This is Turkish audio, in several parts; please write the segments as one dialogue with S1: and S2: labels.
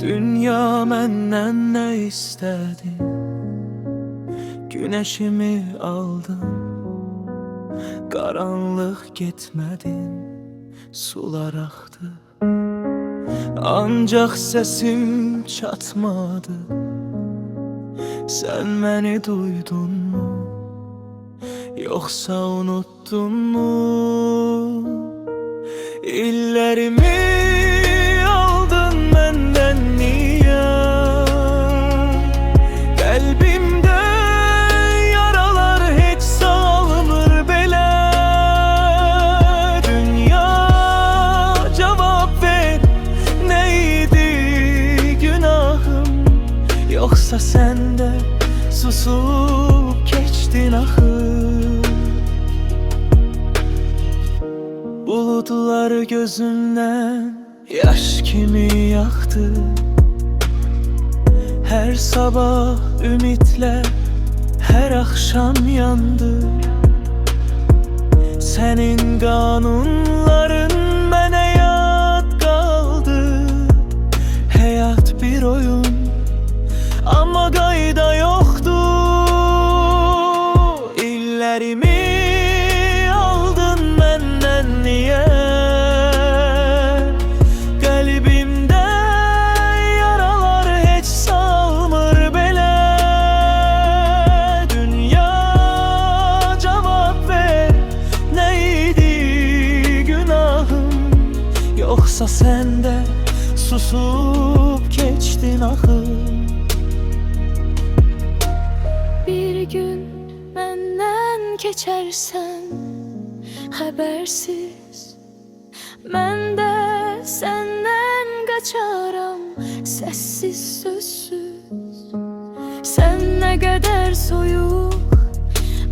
S1: Dünya menden ne istedi? Güneşimi aldın, karanlık gitmedin, sular aktı. Ancak sesim çatmadı. Sen beni duydun mu? Yoksa unuttun mu? İllerimi aldın benden niye? Kalbimde yaralar hiç sağlamır bile. Dünya cevap ver, neydi günahım? Yoksa sen de susup geçtin ahır. Bulutlar gözümden yaş kimi yaktı. Her sabah ümitler, her akşam yandı. Senin kanunların bana yad kaldı. Hayat bir oyun ama kayda yoktu. İllerimi aldın benden niye? Kalbimde yaralar hiç sağlamır bile. Dünya cevap ver, neydi günahım? Yoksa sen de susup geçtin ahır.
S2: Bir gün benden geçersen habersiz, ben de senden kaçaram sessiz sözsüz. Sen ne kadar soyuq,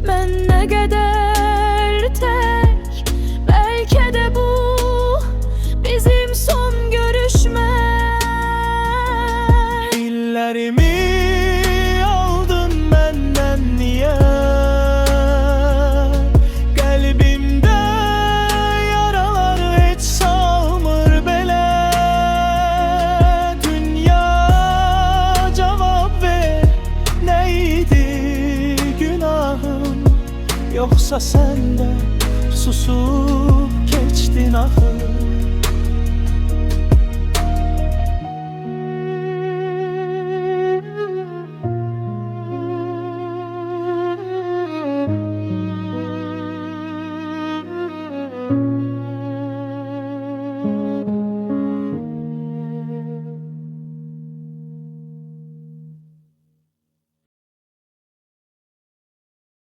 S2: ben ne kadar tek. Belki de bu bizim son görüşmek.
S1: İllerimi aldın benden niye? Kalbimde yaralar hiç sağlamır bile. Dünya cevap ver, neydi günahım? Yoksa sen de susup geçtin ahır.